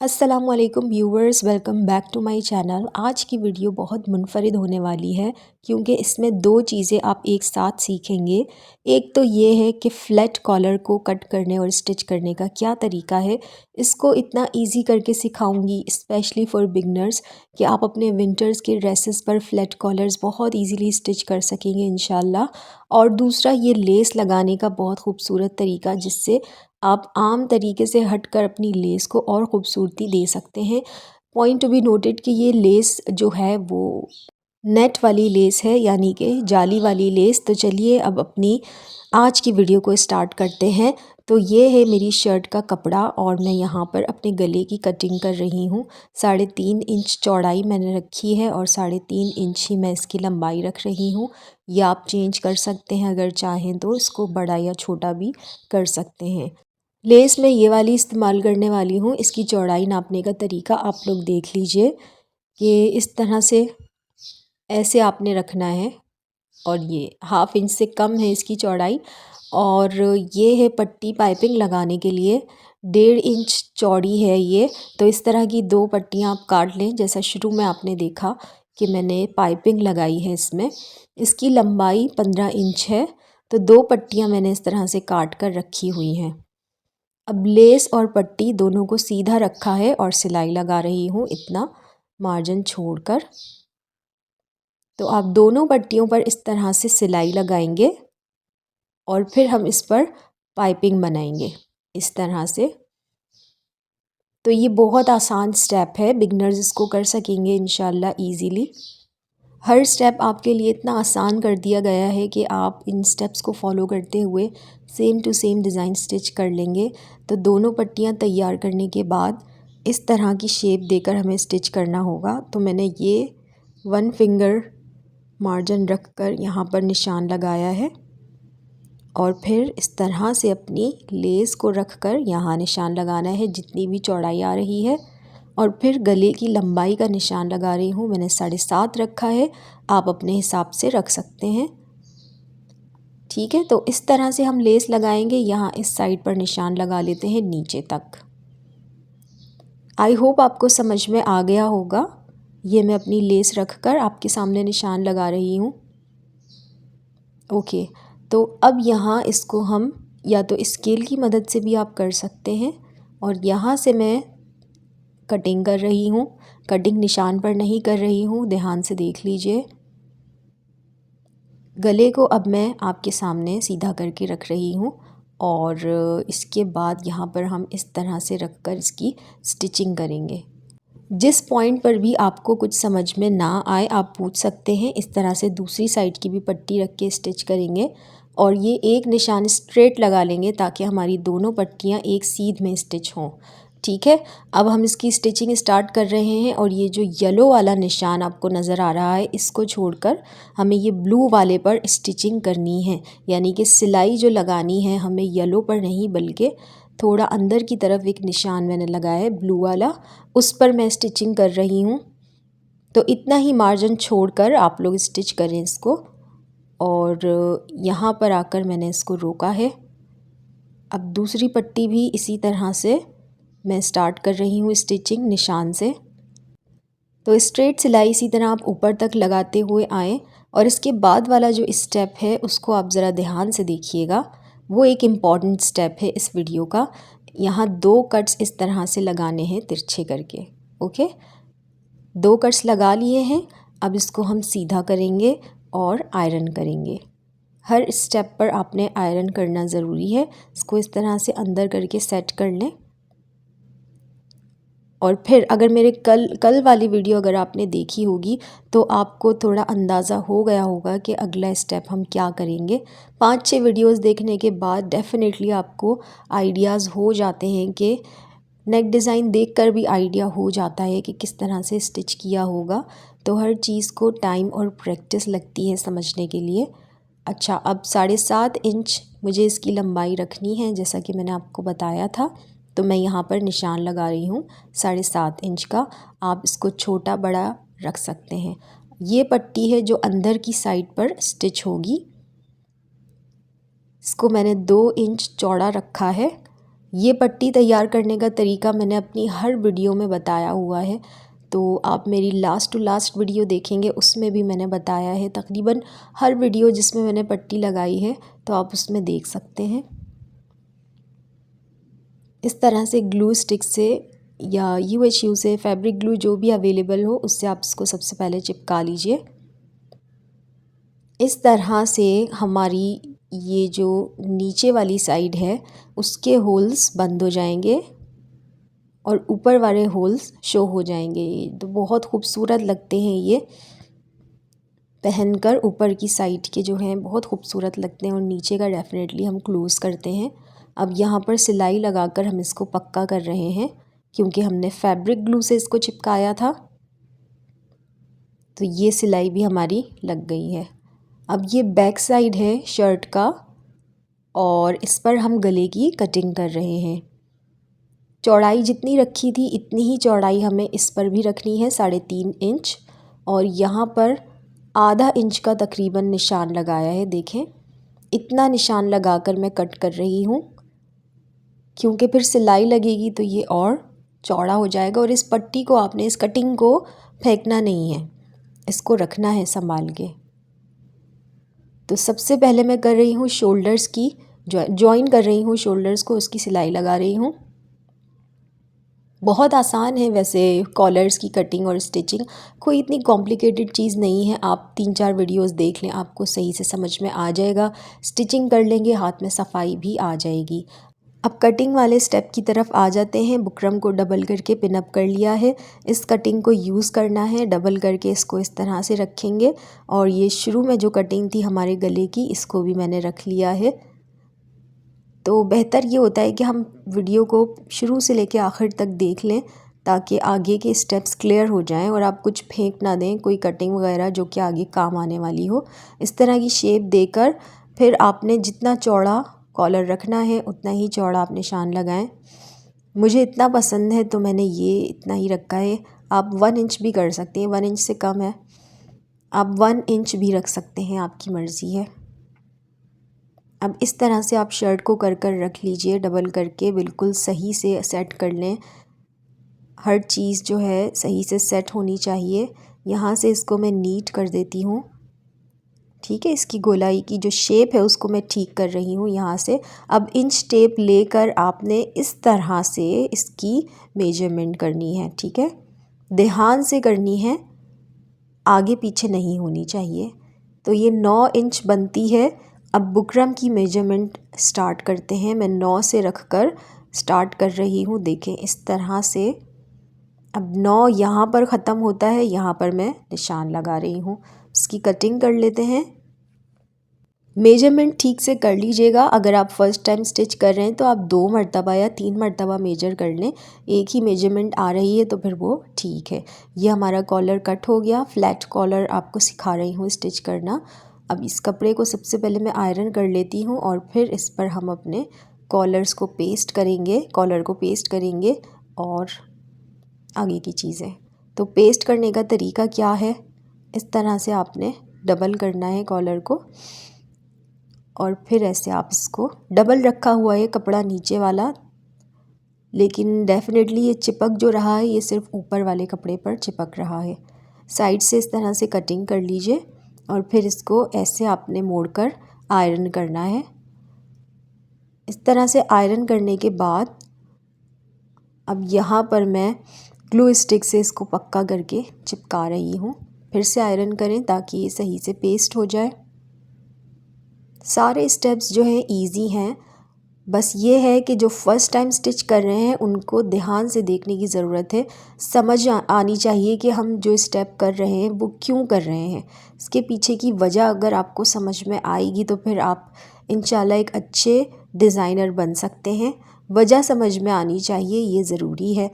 अस्सलामुअलैकुम viewers, welcome back to my channel. आज की वीडियो बहुत मुनफरिद होने वाली है क्योंकि इसमें दो चीज़ें आप एक साथ सीखेंगे। एक तो ये है कि फ़्लैट कॉलर को कट करने और स्टिच करने का क्या तरीका है। इसको इतना इजी करके सिखाऊंगी स्पेशली फॉर बिगनर्स कि आप अपने विंटर्स के ड्रेसेस पर फ़्लैट कॉलर्स बहुत ईजीली स्टिच कर सकेंगे इंशाल्लाह। और दूसरा ये लेस लगाने का बहुत खूबसूरत तरीका जिससे आप आम तरीके से हटकर अपनी लेस को और ख़ूबसूरती दे सकते हैं। पॉइंट टू बी नोटेड कि ये लेस जो है वो नेट वाली लेस है, यानी कि जाली वाली लेस। तो चलिए अब अपनी आज की वीडियो को स्टार्ट करते हैं। तो ये है मेरी शर्ट का कपड़ा और मैं यहाँ पर अपने गले की कटिंग कर रही हूँ। 3.5 इंच चौड़ाई मैंने रखी है और 3.5 इंच ही मैं इसकी लंबाई रख रही हूँ। या आप चेंज कर सकते हैं, अगर चाहें तो इसको बड़ा या छोटा भी कर सकते हैं। लेस मैं ये वाली इस्तेमाल करने वाली हूँ। इसकी चौड़ाई नापने का तरीका आप लोग देख लीजिए कि इस तरह से ऐसे आपने रखना है और ये 1/2 इंच से कम है इसकी चौड़ाई। और ये है पट्टी पाइपिंग लगाने के लिए, 1.5 इंच चौड़ी है ये। तो इस तरह की 2 पट्टियाँ आप काट लें, जैसा शुरू में आपने देखा कि मैंने पाइपिंग लगाई है इसमें। इसकी लंबाई 15 इंच है। तो 2 पट्टियाँ मैंने इस तरह से काट कर रखी हुई हैं। अब लेस और पट्टी दोनों को सीधा रखा है और सिलाई लगा रही हूँ इतना मार्जिन छोड़कर। तो आप दोनों पट्टियों पर इस तरह से सिलाई लगाएंगे और फिर हम इस पर पाइपिंग बनाएंगे इस तरह से। तो ये बहुत आसान स्टेप है, बिगनर्स इसको कर सकेंगे इंशाल्लाह ईज़िली। हर स्टेप आपके लिए इतना आसान कर दिया गया है कि आप इन स्टेप्स को फॉलो करते हुए same to same design stitch कर लेंगे। तो दोनों पट्टियाँ तैयार करने के बाद इस तरह की शेप देकर हमें स्टिच करना होगा। तो मैंने ये 1 फिंगर मार्जिन रख कर यहाँ पर निशान लगाया है और फिर इस तरह से अपनी लेस को रख कर यहाँ निशान लगाना है जितनी भी चौड़ाई आ रही है। और फिर गले की लंबाई का निशान लगा रही हूँ। मैंने 7.5 रखा है, आप अपने हिसाब से रख सकते हैं। ठीक है, तो इस तरह से हम लेस लगाएंगे। यहाँ इस साइड पर निशान लगा लेते हैं नीचे तक। आई होप आपको समझ में आ गया होगा। ये मैं अपनी लेस रख कर आपके सामने निशान लगा रही हूँ। ओके, तो अब यहाँ इसको हम या तो स्केल की मदद से भी आप कर सकते हैं। और यहाँ से मैं कटिंग कर रही हूँ। कटिंग निशान पर नहीं कर रही हूँ, ध्यान से देख लीजिए। गले को अब मैं आपके सामने सीधा करके रख रही हूँ और इसके बाद यहाँ पर हम इस तरह से रख कर इसकी स्टिचिंग करेंगे। जिस पॉइंट पर भी आपको कुछ समझ में ना आए आप पूछ सकते हैं। इस तरह से दूसरी साइड की भी पट्टी रख के स्टिच करेंगे और ये एक निशान स्ट्रेट लगा लेंगे ताकि हमारी दोनों पट्टियाँ एक सीध में स्टिच हों। ठीक है, अब हम इसकी स्टिचिंग स्टार्ट कर रहे हैं। और ये जो येलो वाला निशान आपको नज़र आ रहा है, इसको छोड़कर हमें ये ब्लू वाले पर स्टिचिंग करनी है। यानी कि सिलाई जो लगानी है हमें येलो पर नहीं, बल्कि थोड़ा अंदर की तरफ एक निशान मैंने लगाया है ब्लू वाला, उस पर मैं स्टिचिंग कर रही हूँ। तो इतना ही मार्जिन छोड़कर आप लोग स्टिच करें इसको। और यहाँ पर आकर मैंने इसको रोका है। अब दूसरी पट्टी भी इसी तरह से मैं स्टार्ट कर रही हूँ स्टिचिंग निशान से। तो स्ट्रेट सिलाई इसी तरह आप ऊपर तक लगाते हुए आएँ। और इसके बाद वाला जो स्टेप है उसको आप ज़रा ध्यान से देखिएगा, वो एक इम्पॉर्टेंट स्टेप है इस वीडियो का। यहाँ 2 कट्स इस तरह से लगाने हैं तिरछे करके। ओके, 2 कट्स लगा लिए हैं। अब इसको हम सीधा करेंगे और आयरन करेंगे। हर स्टेप पर आपने आयरन करना ज़रूरी है। इसको इस तरह से अंदर करके सेट कर लें। और फिर अगर मेरे कल वाली वीडियो अगर आपने देखी होगी तो आपको थोड़ा अंदाज़ा हो गया होगा कि अगला स्टेप हम क्या करेंगे। 5-6 वीडियोस देखने के बाद डेफिनेटली आपको आइडियाज़ हो जाते हैं कि नेक डिज़ाइन देखकर भी आइडिया हो जाता है कि किस तरह से स्टिच किया होगा। तो हर चीज़ को टाइम और प्रैक्टिस लगती है समझने के लिए। अच्छा, अब 7.5 इंच मुझे इसकी लंबाई रखनी है जैसा कि मैंने आपको बताया था। तो मैं यहाँ पर निशान लगा रही हूँ 7.5 इंच का। आप इसको छोटा बड़ा रख सकते हैं। ये पट्टी है जो अंदर की साइड पर स्टिच होगी। इसको मैंने 2 इंच चौड़ा रखा है। ये पट्टी तैयार करने का तरीका मैंने अपनी हर वीडियो में बताया हुआ है, तो आप मेरी लास्ट टू लास्ट वीडियो देखेंगे उसमें भी मैंने बताया है। तकरीबन हर वीडियो जिसमें मैंने पट्टी लगाई है तो आप उसमें देख सकते हैं। इस तरह से ग्लू स्टिक से या UHU से, फैब्रिक ग्लू जो भी अवेलेबल हो उससे आप इसको सबसे पहले चिपका लीजिए। इस तरह से हमारी ये जो नीचे वाली साइड है उसके होल्स बंद हो जाएंगे और ऊपर वाले होल्स शो हो जाएंगे। तो बहुत खूबसूरत लगते हैं ये पहनकर। ऊपर की साइड के जो हैं बहुत खूबसूरत लगते हैं और नीचे का डेफिनेटली हम क्लोज़ करते हैं। अब यहाँ पर सिलाई लगाकर हम इसको पक्का कर रहे हैं क्योंकि हमने फैब्रिक ग्लू से इसको चिपकाया था। तो ये सिलाई भी हमारी लग गई है। अब ये बैक साइड है शर्ट का और इस पर हम गले की कटिंग कर रहे हैं। चौड़ाई जितनी रखी थी इतनी ही चौड़ाई हमें इस पर भी रखनी है, 3.5 इंच। और यहाँ पर आधा इंच का तकरीबन निशान लगाया है। देखें, इतना निशान लगाकर मैं कट कर रही हूँ क्योंकि फिर सिलाई लगेगी तो ये और चौड़ा हो जाएगा। और इस पट्टी को आपने, इस कटिंग को फेंकना नहीं है, इसको रखना है संभाल के। तो सबसे पहले मैं कर रही हूँ शोल्डर्स की जॉइन कर रही हूँ शोल्डर्स को, उसकी सिलाई लगा रही हूँ। बहुत आसान है वैसे कॉलर्स की कटिंग और स्टिचिंग, कोई इतनी कॉम्प्लिकेटेड चीज़ नहीं है। आप 3-4 वीडियोस देख लें, आपको सही से समझ में आ जाएगा। स्टिचिंग कर लेंगे, हाथ में सफाई भी आ जाएगी। अब कटिंग वाले स्टेप की तरफ आ जाते हैं। बुकरम को डबल करके पिनअप कर लिया है। इस कटिंग को यूज़ करना है, डबल करके इसको इस तरह से रखेंगे। और ये शुरू में जो कटिंग थी हमारे गले की, इसको भी मैंने रख लिया है। तो बेहतर ये होता है कि हम वीडियो को शुरू से लेकर आखिर तक देख लें ताकि आगे के स्टेप्स क्लियर हो जाएं और आप कुछ फेंक ना दें, कोई कटिंग वगैरह जो कि आगे काम आने वाली हो। इस तरह की शेप देकर फिर आपने जितना चौड़ा कॉलर रखना है उतना ही चौड़ा आप निशान लगाएं। मुझे इतना पसंद है तो मैंने ये इतना ही रखा है। आप 1 इंच भी कर सकते हैं, 1 इंच से कम है, आप 1 इंच भी रख सकते हैं, आपकी मर्ज़ी है। अब इस तरह से आप शर्ट को कर कर रख लीजिए, डबल करके बिल्कुल सही से सेट कर लें। हर चीज़ जो है सही से सेट होनी चाहिए। यहाँ से इसको मैं नीट कर देती हूँ, ठीक है। इसकी गोलाई की जो शेप है उसको मैं ठीक कर रही हूँ यहाँ से। अब इंच टेप लेकर आपने इस तरह से इसकी मेजरमेंट करनी है, ठीक है। ध्यान से करनी है, आगे पीछे नहीं होनी चाहिए। तो ये 9 इंच बनती है। अब बुकरम की मेजरमेंट स्टार्ट करते हैं। मैं 9 से रख कर स्टार्ट कर रही हूँ। देखें इस तरह से। अब 9 यहाँ पर ख़त्म होता है, यहाँ पर मैं निशान लगा रही हूँ। इसकी कटिंग कर लेते हैं। मेजरमेंट ठीक से कर लीजिएगा। अगर आप फर्स्ट टाइम स्टिच कर रहे हैं तो आप 2 मरतबा या 3 मरतबा मेजर कर लें। एक ही मेजरमेंट आ रही है तो फिर वो ठीक है। ये हमारा कॉलर कट हो गया। फ्लैट कॉलर आपको सिखा रही हूँ स्टिच करना। अब इस कपड़े को सबसे पहले मैं आयरन कर लेती हूँ और फिर इस पर हम अपने कॉलर्स को पेस्ट करेंगे, कॉलर को पेस्ट करेंगे और आगे की चीज़ें। तो पेस्ट करने का तरीका क्या है, इस तरह से आपने डबल करना है कॉलर को और फिर ऐसे आप इसको डबल रखा हुआ है कपड़ा नीचे वाला, लेकिन डेफिनेटली ये चिपक जो रहा है ये सिर्फ ऊपर वाले कपड़े पर चिपक रहा है। साइड से इस तरह से कटिंग कर लीजिए और फिर इसको ऐसे आपने मोड़कर आयरन करना है। इस तरह से आयरन करने के बाद अब यहाँ पर मैं ग्लू स्टिक से इसको पक्का करके चिपका रही हूँ। फिर से आयरन करें ताकि ये सही से पेस्ट हो जाए। सारे स्टेप्स जो हैं इजी हैं, बस ये है कि जो फ़र्स्ट टाइम स्टिच कर रहे हैं उनको ध्यान से देखने की ज़रूरत है। समझ आनी चाहिए कि हम जो स्टेप कर रहे हैं वो क्यों कर रहे हैं। इसके पीछे की वजह अगर आपको समझ में आएगी तो फिर आप इंशाल्लाह एक अच्छे डिज़ाइनर बन सकते हैं। वजह समझ में आनी चाहिए, ये ज़रूरी है।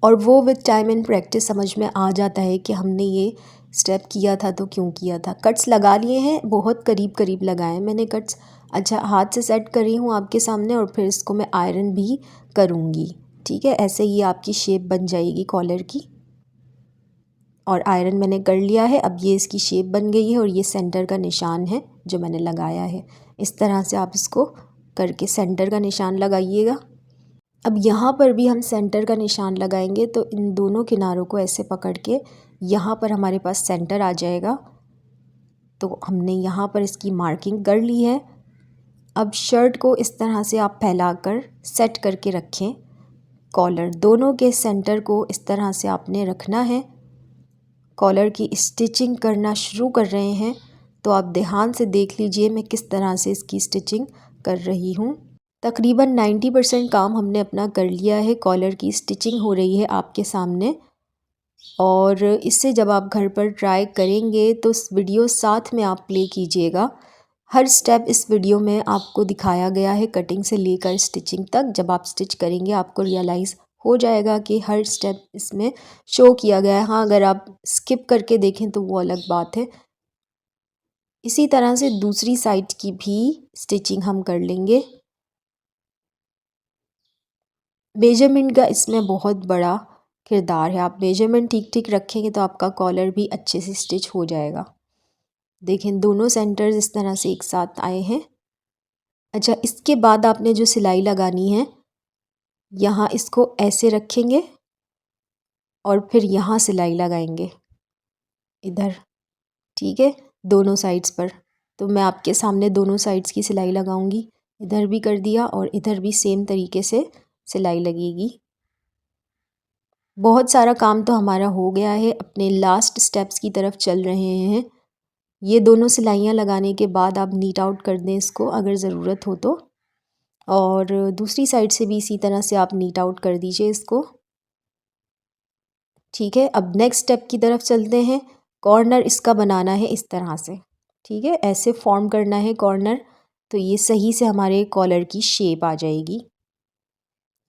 और वो विद टाइम एंड प्रैक्टिस समझ में आ जाता है कि हमने ये स्टेप किया था तो क्यों किया था। कट्स लगा लिए हैं, बहुत करीब करीब लगाए मैंने कट्स। अच्छा, हाथ से सेट कर रही हूँ आपके सामने और फिर इसको मैं आयरन भी करूँगी, ठीक है। ऐसे ही आपकी शेप बन जाएगी कॉलर की। और आयरन मैंने कर लिया है। अब ये इसकी शेप बन गई है और ये सेंटर का निशान है जो मैंने लगाया है। इस तरह से आप इसको करके सेंटर का निशान लगाइएगा। अब यहाँ पर भी हम सेंटर का निशान लगाएंगे, तो इन दोनों किनारों को ऐसे पकड़ के यहाँ पर हमारे पास सेंटर आ जाएगा। तो हमने यहाँ पर इसकी मार्किंग कर ली है। अब शर्ट को इस तरह से आप फैलाकर सेट करके रखें। कॉलर दोनों के सेंटर को इस तरह से आपने रखना है। कॉलर की स्टिचिंग करना शुरू कर रहे हैं, तो आप ध्यान से देख लीजिए मैं किस तरह से इसकी स्टिचिंग कर रही हूँ। तकरीबन 90% काम हमने अपना कर लिया है। कॉलर की स्टिचिंग हो रही है आपके सामने, और इससे जब आप घर पर ट्राई करेंगे तो इस वीडियो साथ में आप प्ले कीजिएगा। हर स्टेप इस वीडियो में आपको दिखाया गया है, कटिंग से लेकर स्टिचिंग तक। जब आप स्टिच करेंगे आपको रियलाइज़ हो जाएगा कि हर स्टेप इसमें शो किया गया है। हाँ, अगर आप स्किप करके देखें तो वो अलग बात है। इसी तरह से दूसरी साइड की भी स्टिचिंग हम कर लेंगे। मेजरमेंट का इसमें बहुत बड़ा किरदार है। आप मेजरमेंट ठीक ठीक रखेंगे तो आपका कॉलर भी अच्छे से स्टिच हो जाएगा। देखें दोनों सेंटर्स इस तरह से एक साथ आए हैं। अच्छा, इसके बाद आपने जो सिलाई लगानी है, यहाँ इसको ऐसे रखेंगे और फिर यहाँ सिलाई लगाएंगे इधर, ठीक है, दोनों साइड्स पर। तो मैं आपके सामने दोनों साइड्स की सिलाई लगाऊंगी। इधर भी कर दिया और इधर भी सेम तरीके से सिलाई लगेगी। बहुत सारा काम तो हमारा हो गया है, अपने लास्ट स्टेप्स की तरफ चल रहे हैं। ये दोनों सिलाइयाँ लगाने के बाद आप नीट आउट कर दें इसको अगर ज़रूरत हो तो, और दूसरी साइड से भी इसी तरह से आप नीट आउट कर दीजिए इसको, ठीक है। अब नेक्स्ट स्टेप की तरफ चलते हैं। कॉर्नर इसका बनाना है इस तरह से, ठीक है, ऐसे फॉर्म करना है कॉर्नर, तो ये सही से हमारे कॉलर की शेप आ जाएगी।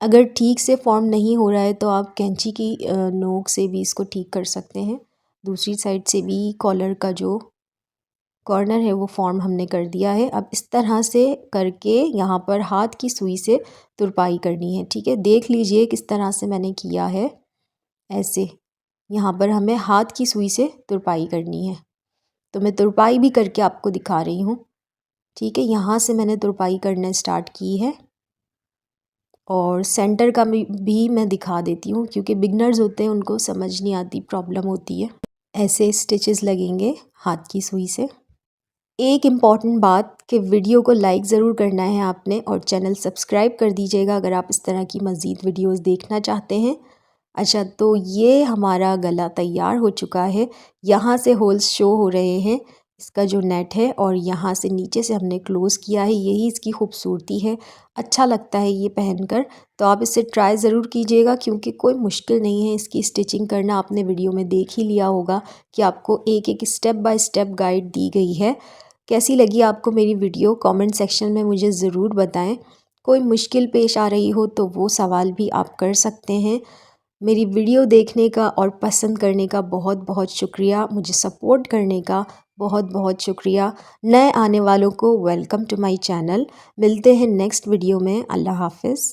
अगर ठीक से फॉर्म नहीं हो रहा है तो आप कैंची की नोक से भी इसको ठीक कर सकते हैं। दूसरी साइड से भी कॉलर का जो कॉर्नर है वो फॉर्म हमने कर दिया है। अब इस तरह से करके यहाँ पर हाथ की सुई से तुरपाई करनी है, ठीक है। देख लीजिए किस तरह से मैंने किया है, ऐसे यहाँ पर हमें हाथ की सुई से तुरपाई करनी है। तो मैं तुरपाई भी करके आपको दिखा रही हूँ, ठीक है। यहाँ से मैंने तुरपाई करना स्टार्ट की है, और सेंटर का भी मैं दिखा देती हूँ, क्योंकि बिगनर्स होते हैं उनको समझ नहीं आती, प्रॉब्लम होती है। ऐसे स्टिचेस लगेंगे हाथ की सुई से। एक इम्पॉर्टेंट बात कि वीडियो को लाइक ज़रूर करना है आपने, और चैनल सब्सक्राइब कर दीजिएगा अगर आप इस तरह की मज़ीद वीडियोस देखना चाहते हैं। अच्छा, तो ये हमारा गला तैयार हो चुका है। यहाँ से होल्स शो हो रहे हैं, इसका जो नेट है, और यहाँ से नीचे से हमने क्लोज़ किया है। यही इसकी खूबसूरती है, अच्छा लगता है ये पहनकर। तो आप इसे ट्राई ज़रूर कीजिएगा, क्योंकि कोई मुश्किल नहीं है इसकी स्टिचिंग करना। आपने वीडियो में देख ही लिया होगा कि आपको एक एक स्टेप बाय स्टेप गाइड दी गई है। कैसी लगी आपको मेरी वीडियो, कमेंट सेक्शन में मुझे ज़रूर बताएं। कोई मुश्किल पेश आ रही हो तो वो सवाल भी आप कर सकते हैं। मेरी वीडियो देखने का और पसंद करने का बहुत बहुत शुक्रिया। मुझे सपोर्ट करने का बहुत बहुत शुक्रिया। नए आने वालों को वेलकम टू माय चैनल। मिलते हैं नेक्स्ट वीडियो में। अल्लाह हाफ़िज़।